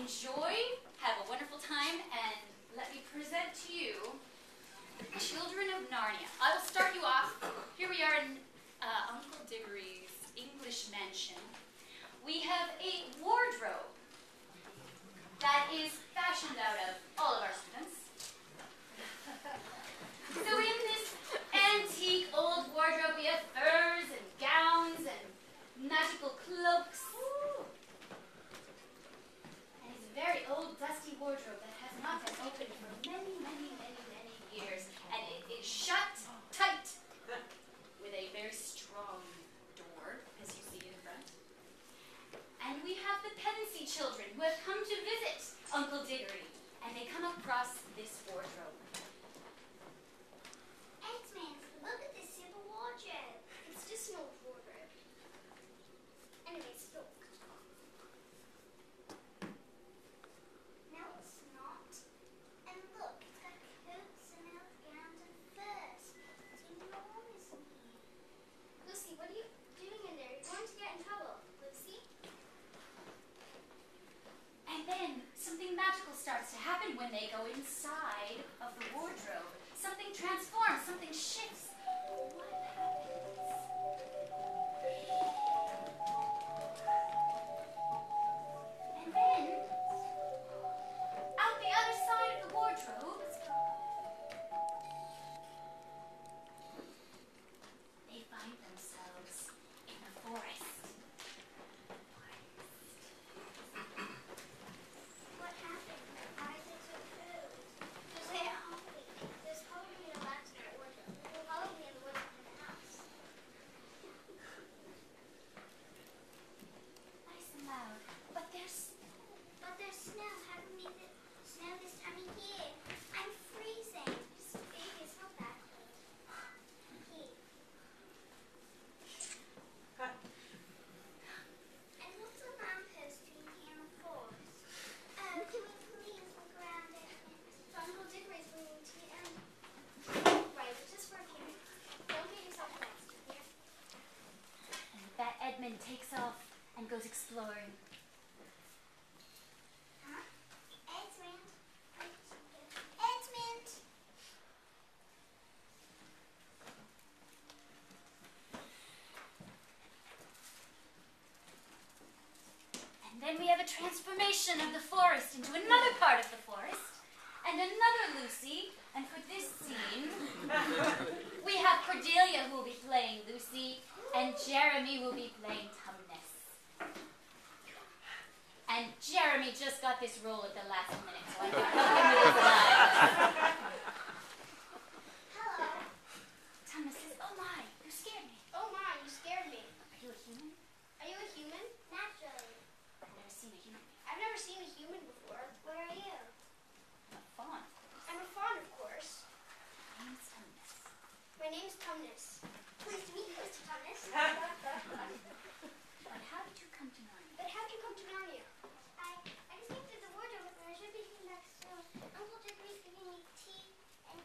enjoy, have a wonderful time, and let me present to you the children of Narnia. I will start you off. Here we are in Uncle Diggory's English mansion. We have a wardrobe that is fashioned out of all of our students. So in this antique old wardrobe, we have furs and gowns and magical cloaks. And it's a very old, dusty wardrobe that has not been opened for many, many, many, many years. And it is shut tight with a very strong door, as you see in front. And we have the Pensy children who have come to visit Uncle Diggory. And they come across this wardrobe. X-Men, look at this simple wardrobe. It's just an old wardrobe. Anyways, look. No, it's not. And look, it's got coats and gowns and furs. It's enormous in here. Lucy, what are you doing in there? You're going to get in trouble. Lucy? And then something magical starts to happen when they go inside of the wardrobe. Something transforms, something shifts. What happens? And then, out the other side of the wardrobe, they find themselves in the forest. What happened? Why is it so cold? There's probably a lot in the wardrobe. We're probably in the wardrobe in the house. Nice and loud. But there's snow. Haven't we the snow this time of year? I'm freezing. Just big. It's not that cold. Here. And what's a lamppost doing here in the forest? Oh, can we please look around it? So Uncle Diggory's bringing tea and... Right, but just for a few minutes. Don't get yourself lost, yeah? And with that, Edmund takes off and goes exploring. Huh? Edmund. Edmund. And then we have a transformation of the forest into another part of the forest, and another Lucy. And for this scene, we have Cordelia who will be playing Lucy, and Jeremy will be playing Tumnus. And Jeremy just got this role at the last minute, so I can help him with his lines. Hello. Tumnus says, "Oh my, you scared me. Oh my, you scared me. Are you a human? Are you a human? Naturally. I've never seen a human. I've never seen a human before. Where are you? I'm a fawn. I'm a fawn, of course. My name's Tumnus. My name's Tumnus. Pleased to meet you, Mr. Tumnus. But how did you come to Narnia? But how'd you come to Narnia? I just came through the wardrobe and I should be coming back soon. Uncle Diggory's giving me tea and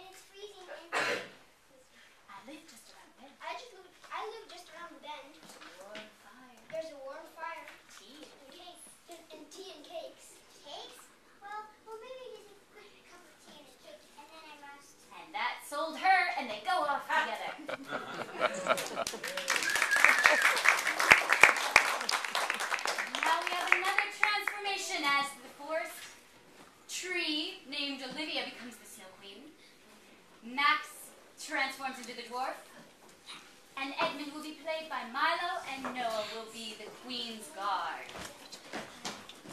it's freezing and I live just around there. I live just around the bend. Warm fire. There's a warm fire. Tea. And cakes. And tea and cakes. Cakes? Well, maybe just a good cup of tea and a cake, and then I must. And that sold her, and they go off together. Now we have another transformation as the forest tree named Olivia becomes the Snow Queen. Max transforms into the dwarf. And Edmund will be played by Milo, and Noah will be the Queen's Guard.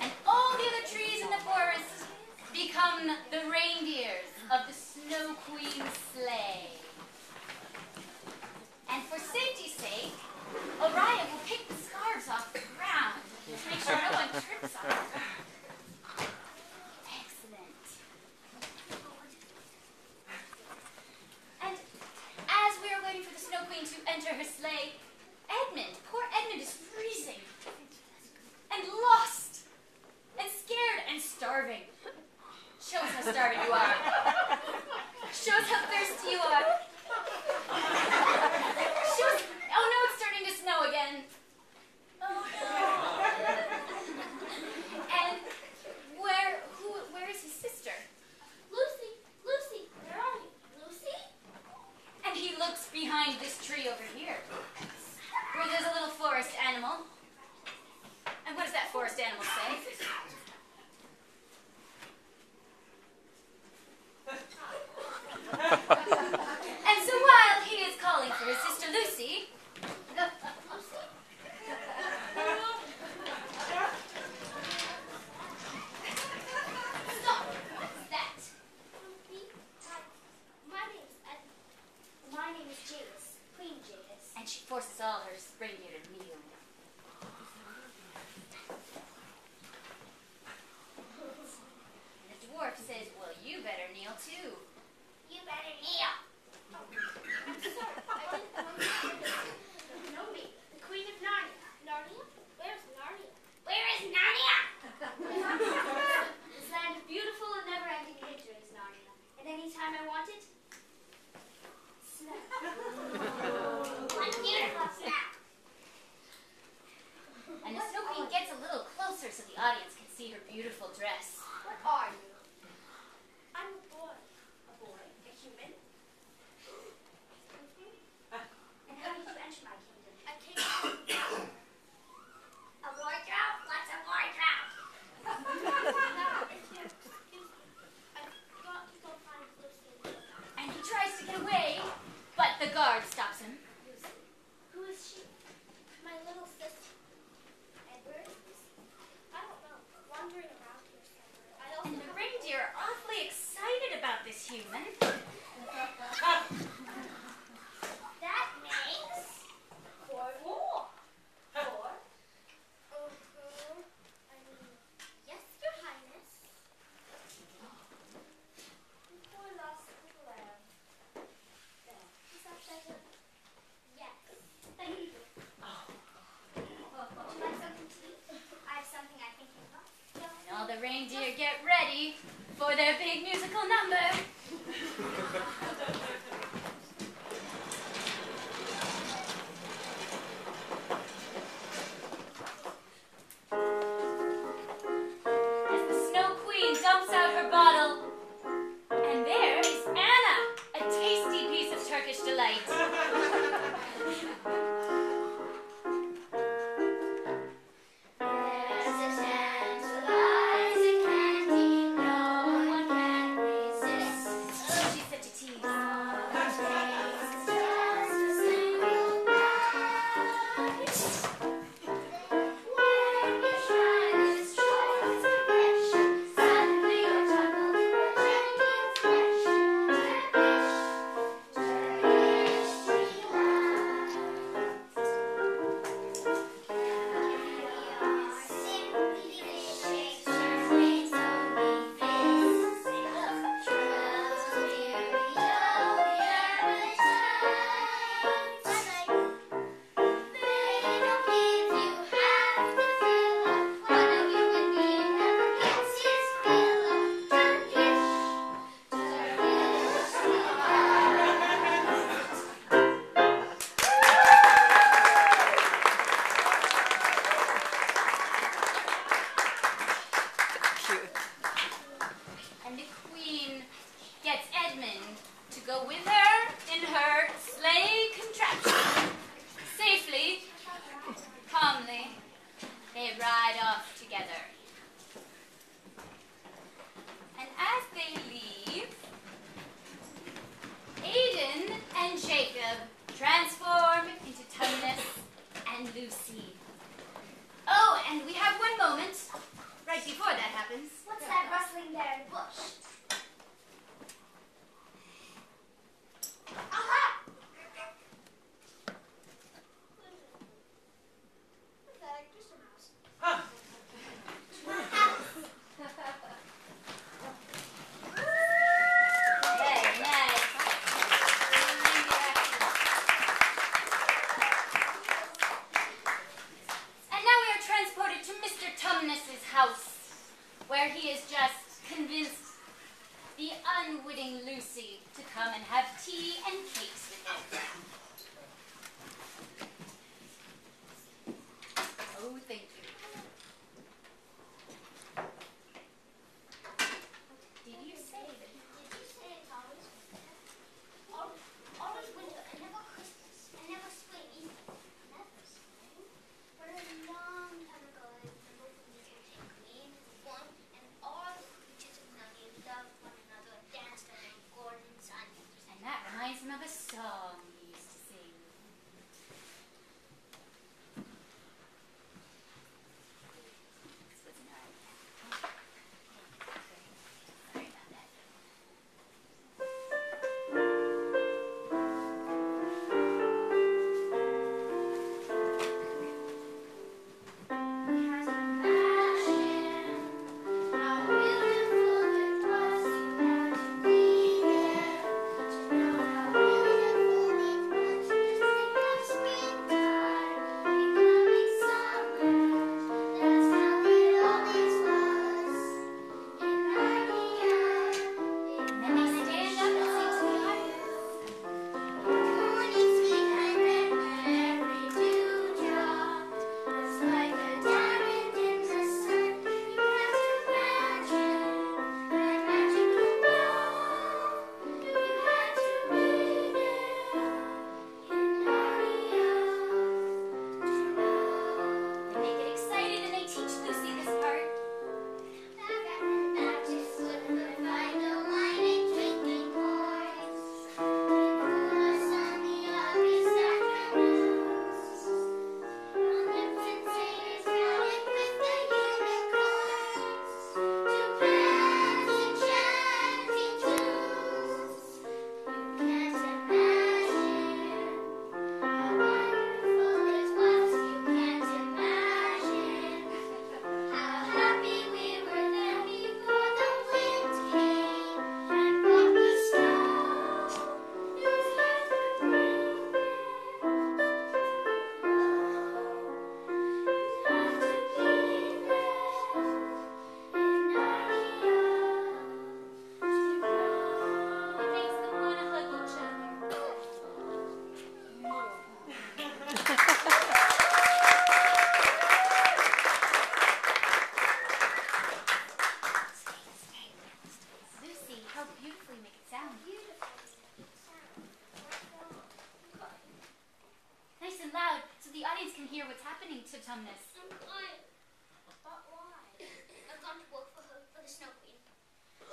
And all the other trees in the forest become the reindeers of the Snow Queen's sleigh. And for safety's sake, Orion will pick the scarves off the ground to make sure no one trips on them. Excellent. And as we are waiting for the Snow Queen to enter her sleigh, poor Edmund is freezing and lost and scared and starving. Show us how starving you are. Show us how thirsty you are. Show us, oh no, it's starting to snow again. Oh no. most animals say. And so while he is calling for his sister Lucy, stop! What's that? My name is Jadis, Queen Jadis. And she forces all her reindeer to kneel. And the dwarf says, well, you better kneel too. You better kneel. Oh, I'm sorry. I didn't know me. The Queen of Narnia. Narnia? Where's Narnia? Where is Narnia? This land of beautiful and never-ending adventure is Narnia. And any time I want it, snap. One beautiful snap. And the Snow Queen gets a little closer so the audience can see her beautiful dress. What are you? I'm a boy. A boy? A human? And how did you enter my kingdom? A kingdom. A wardrobe? What's a wardrobe? I've got to go find Lucy. And he tries to get away, but the guard stops him. Lucy? Who is she? My little sister. And where is Lucy? I don't know. Wandering around here somewhere. I also And the reindeer are awfully excited about this human. That makes 4 more. 4? I mean, yes, Your Highness. Poor lost little lamb. There. Is that better? Yes. Thank you. Would you like something to eat? I have something I think you love. And all the reindeer get ready for their big musical number. As the Snow Queen dumps out her bottle, and there is Anna, a tasty piece of Turkish delight. There's a tantalizing candy no one can resist. Oh, she's such a tease. Tastes just a single bite. When you try this choice dish, suddenly you're tumbled with genuine flesh. Turkish delight. Caviar simply shakes your face only face. Trust me, your appetite. They don't give you half the fill up. One of you and me never gets his fill up. Turkish And the Queen gets Edmund to go with her in her sleigh contraption. Safely, calmly, they ride off together. And as they leave, Aiden and Jacob transform into Tumnus and Lucy. Oh, and we have one moment right before that happens. What's that rustling there in the bush? Aha! What's that? Just a mouse. Very nice. And now we are transported to Mr. Tumnus's house, where he has just convinced the unwitting Lucy to come and have tea and cakes with him. Oh, thank you. Did you say that? Did you say it's always winter? Always winter and never Christmas and never spring either. Never spring? But a long time ago I lived in both of these Tumnus. I'm fine. But why? I've gone to work for the Snow Queen. Who?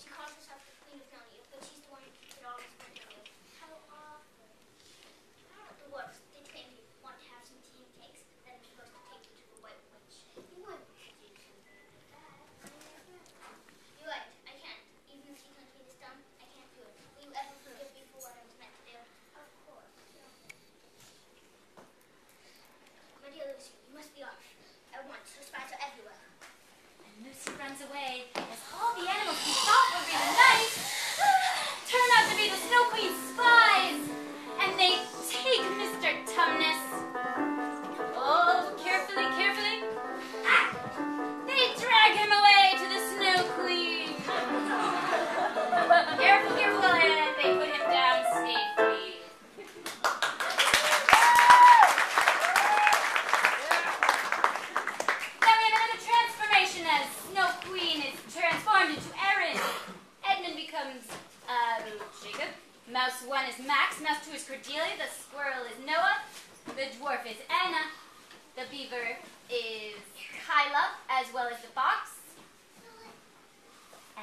She calls herself the Queen of Narnia, but she's the one who keeps it all in Narnia. How awful. How it works. They claim you want to have some tea and cakes, then I'm supposed to take you to the White Witch. You wouldn't do something like that. You're right. I can't. Even if she tells me this done, I can't do it. Will you ever forgive me for what I was meant to do? Of course. My dear Lucy, you must be off at once. Her spies are everywhere. And Lucy runs away as all the animals who thought were really nice turn out to be the Snow Queen's spies. And they take Mr. Tumnus. Oh, carefully, carefully. Ah! They drag him away to the Snow Queen. Careful, careful, and they put him down safely. Now we have another transformation as Snow Queen is transformed into Erin. Edmund becomes Jacob. Mouse 1 is Max. Mouse 2 is Cordelia. The squirrel is Noah. The dwarf is Anna. The beaver is Kyla, as well as the fox.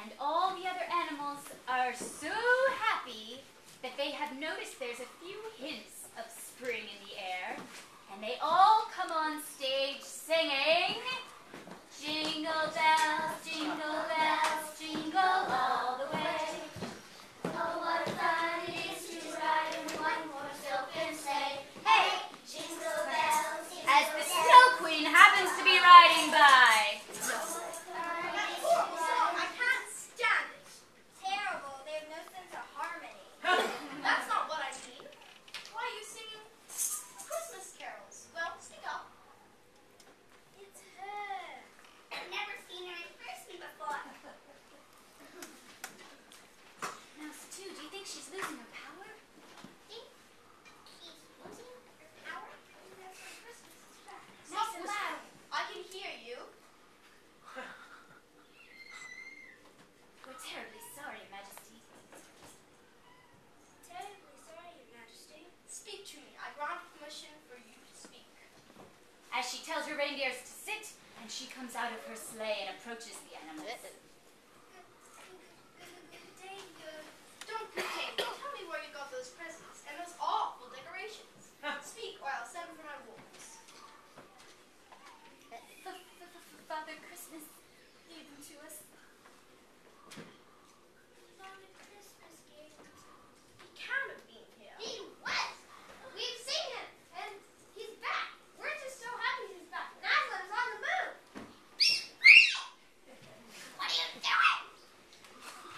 And all the other animals are so happy that they have noticed there's a few hints of spring in the air. And they all come on stage singing, jingle bells, jingle all the way. Oh, what a fun it is to ride in one horse open sleigh. Hey, jingle bells. As the Snow Queen happens to be riding by. I can't stand it. Terrible. They have no sense of harmony. That's not what I mean. Why are you singing Christmas carols? Well, speak up. It's her. I've never seen her in person before. Mouse 2, do you think she's losing her power? Think she's losing her power? That's her Christmas is back. Stop Nice and whispering. loud. I can hear you. We're terribly sorry, Majesty. Terribly sorry, Your Majesty. Speak to me. I grant permission for you to speak. As she tells her reindeers to sit, and she comes out of her sleigh and approaches the animals. Good day, Don't pretend. Tell me where you got those presents and those awful decorations. Speak or I'll send for my wolves. Father Christmas gave them to us. Father Christmas gave us. He can't have been here. He was! We've seen him, and he's back. We're just so happy he's back. Aslan's on the move. What are you doing?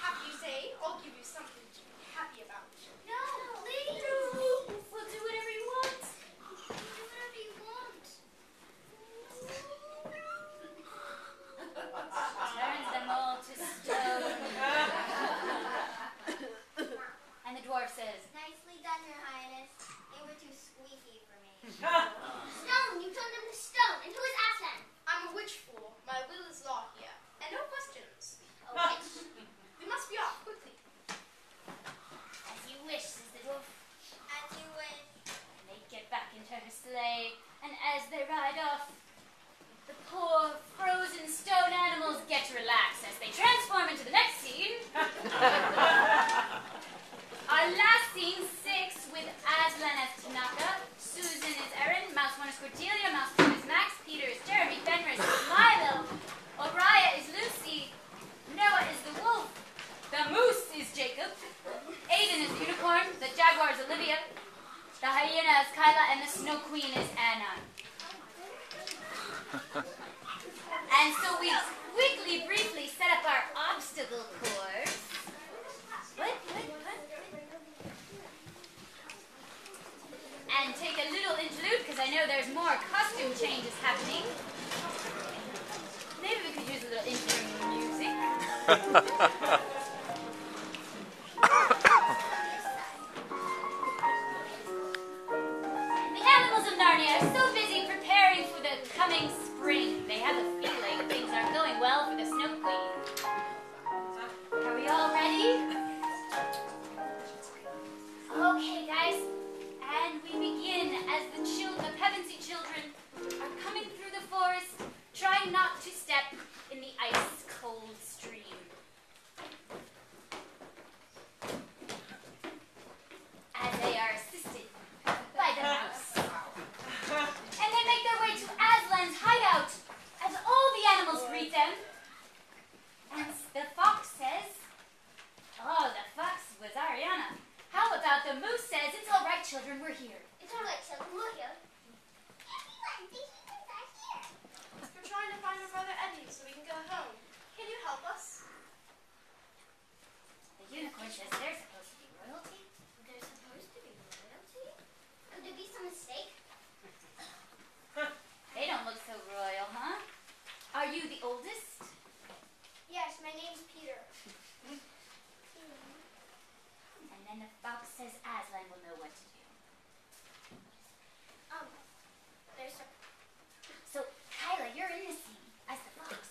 Happy you say, I'll give you something to be happy about. No, please. We'll do whatever you want. Do whatever you want. Turns them all to stone. And the dwarf says, Nicely done, Your Highness. They were too squeaky for me. Stone! You turned them to stone. And who is Aslan? I'm a witch fool. My will is law here. And no questions. A witch. We must be off quickly. as you wish, says the dwarf. As you wish. And they get back into her sleigh, and as they ride off, the poor frozen stone animals get to relax as they transform into the next scene. Our last scene, 6, with Aslan as Tanaka, Susan is Erin, Mouse 1 is Cordelia, Mouse 2 is Max, Peter is Jeremy, Fenris is Milo, Oriah is Lucy, Noah is the wolf, the moose is Jacob, Aiden is the unicorn, the jaguar is Olivia, the hyena is Kyla, and the Snow Queen is Anna. And so we quickly, briefly set up our obstacle course. What? And take a little interlude, because I know there's more costume changes happening. Maybe we could use a little intro music. The animals of Narnia are so busy preparing for the coming spring. They have a feeling things aren't going well for the Snow Queen. Are we all ready? Okay, guys. And we begin as the Pevensey children to step in the ice-cold stream. As they are assisted by the mouse. And they make their way to Aslan's hideout as all the animals greet them. And the fox says, "Oh, the fox was Ariana. How about the moose says, it's all right, children, we're here." It's all right, children, we're here. Everyone, the humans are here. We're trying to find our brother Eddie so we can go home. Can you help us? The unicorn says they're supposed to be royalty. They're supposed to be royalty? Could there be some mistake? They don't look so royal, huh? Are you the oldest? Yes, my name's Peter. And then the fox says Aslan will know what to do. There's a... So, Kyla, you're in the scene as the fox.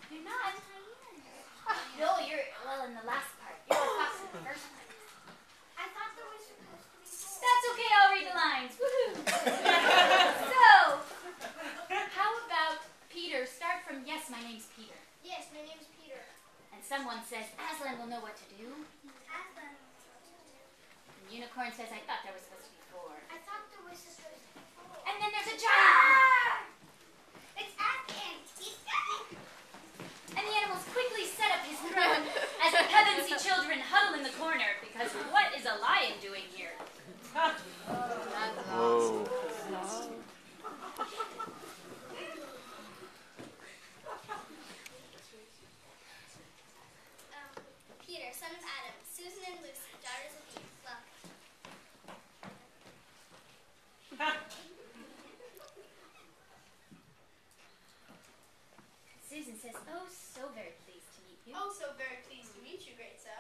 You're not. No, you're, well, in the last part. You're the fox in the first part. I thought there was supposed to be four. That's okay, I'll read the lines. Woohoo! So, how about Peter? Start from, yes, my name's Peter. Yes, my name's Peter. And someone says, Aslan will know what to do. Aslan. And Unicorn says, I thought there was supposed to be 4. I thought there was supposed to be four. And then there's a giant. It's Aslan. He's coming. And the animals quickly set up his throne as the Pevensey children huddle in the corner, because what is a lion doing here? Whoa. Peter, son of Adam, Susan and Lucy, daughters of Eve, welcome. Susan says, oh, so very pleased to meet you. Oh, so very pleased to meet you, great sir.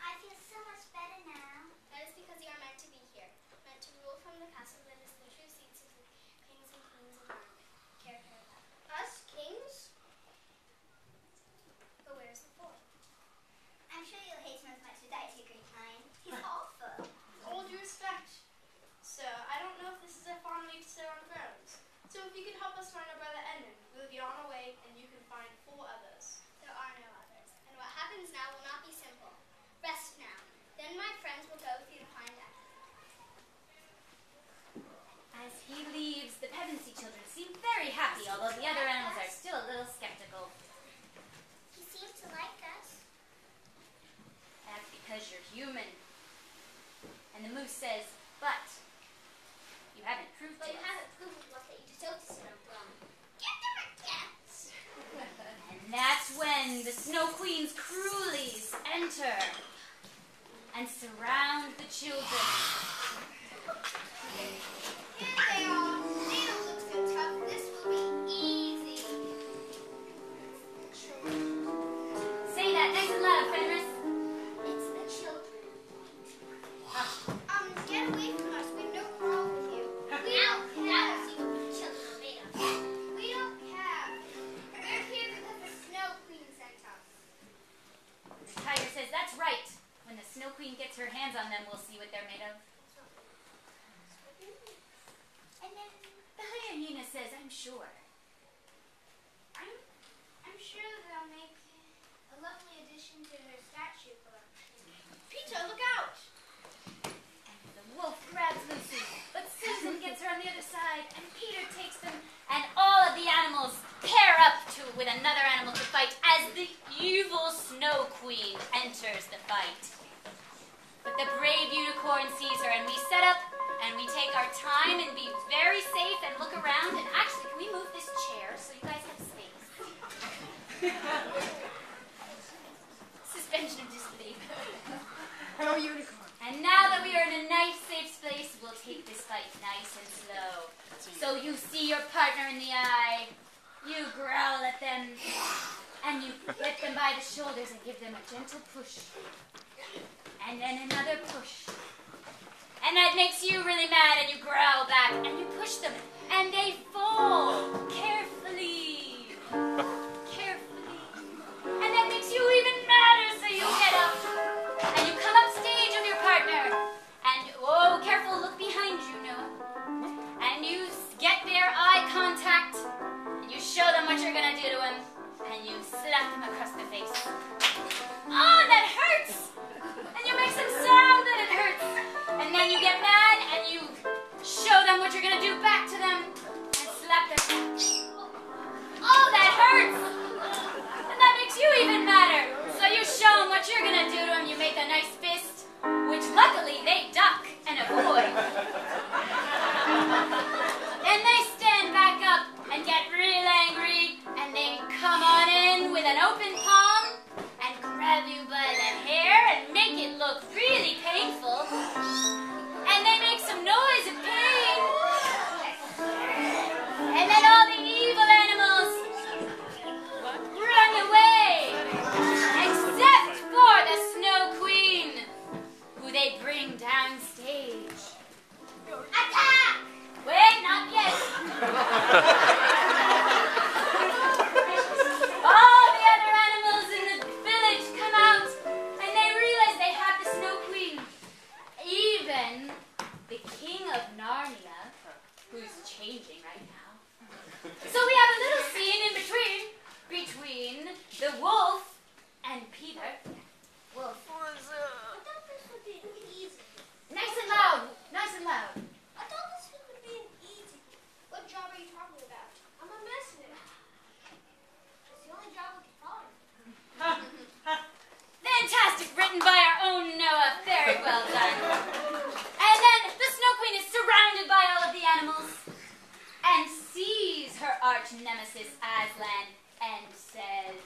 I feel so much better now. That is because you are meant to be here, meant to rule from the castle that is the true seats of the kings and queens of Narnia. Care for that. Us, kings? But where's the fourth? I'm sure you'll hate him as much as I do, Great Hind. He's awful. All due respect. Sir, I don't know if this is a fond way to sit on thrones. So if you could help us find our brother Edmund, we'll be on our way and you can find 4 others. There are no others, and what happens now will not be simple. Rest now. Then my friends will go with you to find out. As he leaves, the Pevensey children seem very happy, although the other animals are still a little skeptical. He seems to like us. That's because you're human. And the moose says, but you haven't proved But it. you haven't proved what that you deserve to sit on throne. Get them a dance! And that's when the Snow Queen's cruellies enter and surround the children. Here they are. They don't look so tough. This will be easy. Say that nice and loud, Fenris. It's the children. Get away from us. We have no quarrel with you. We don't care. See what the children are made of. We don't care. We're here because the Snow Queen sent us. The tiger says, that's right. When the Snow Queen gets her hands on them, we'll see what they're made of. And then The hyena says, I'm sure. I'm sure they'll make a lovely addition to her statue collection. Peter, look out! The wolf grabs Lucy, but Susan gets her on the other side, and Peter takes them, and all of the animals pair up with another animal to fight as the evil Snow Queen enters the fight. But the brave unicorn sees her, and we set up, and we take our time and be very safe and look around, and actually, can we move this chair so you guys have space? Suspension of disbelief. Hello, unicorn. And now that we are in a nice, safe space, we'll take this fight nice and slow. So you see your partner in the eye, you growl at them, and you get them by the shoulders and give them a gentle push. And then another push. And that makes you really mad, and you growl back, and you push them, and they fall carefully. Carefully. And that makes you even madder, so you get up, and you come up stage of your partner, and, oh, careful, look behind you, Noah. And you get their eye contact, what you're gonna do to him, and you slap him across the face. Oh, that hurts! And you make some sound that it hurts. And then you get mad and you show them what you're gonna do back to them and slap their back. Oh, that hurts! And that makes you even madder. So you show them what you're gonna do to them. You make a nice fist, which luckily they duck and avoid. And they stand back up and get real angry, and they come on in with an open palm and grab you by the hair and make it look really painful. And they make some noise of pain. And then all the evil animals run away, except for the Snow Queen, who they bring downstage. Attack! Wait, not yet. All the other animals in the village come out, and they realize they have the Snow Queen. Even the King of Narnia, who's changing right now. So we have a little scene in between the wolf and Peter. Wolf. I thought this would be easy. Nice and loud. Nice and loud. I thought this would be easy. What job are you talking about? I'm a messenger. It's the only job we can find. Fantastic, written by our own Noah. Very well done. And then the Snow Queen is surrounded by all of the animals and sees her arch nemesis Aslan and says,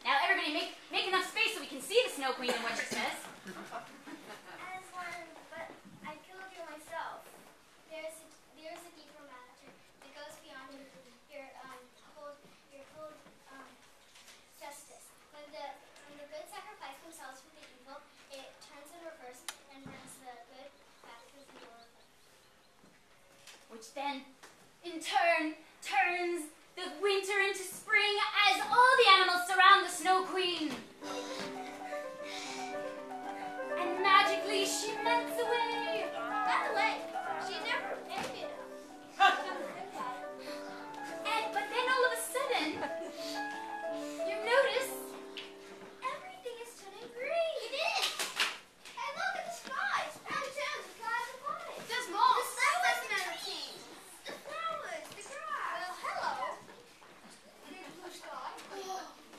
now everybody make enough space so we can see the Snow Queen and what she says. Aslan, but I killed you myself. There's a deeper matter that goes beyond your cold justice. When the good sacrifice themselves for the evil, it turns in reverse and brings the good back to the world. Which then, in turn, turns the winter into spring as all the animals surround the Snow Queen. And magically she melts away. By the way, she never ended up. But then all of a sudden, you notice everything is turning green. It is! And look at the skies! And too, the skies are funny. There's more. The flowers never change. The flowers, the grass. Well, hello. Big blue sky.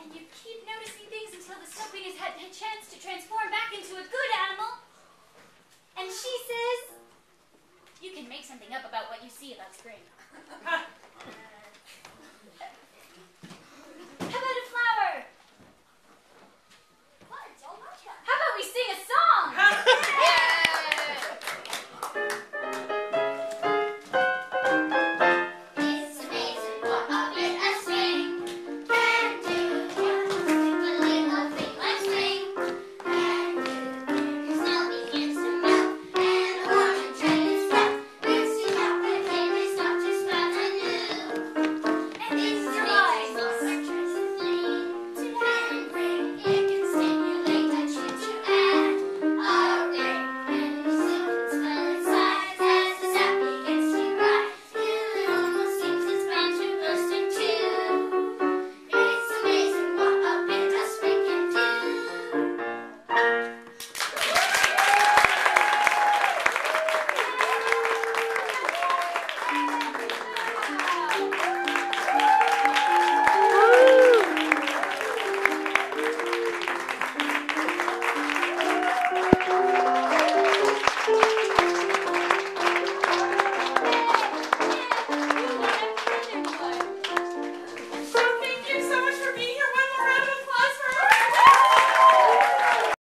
And you keep noticing things until the Snow Queen has had a chance to transform back into a good animal. And she says, you can make something up about what you see about spring.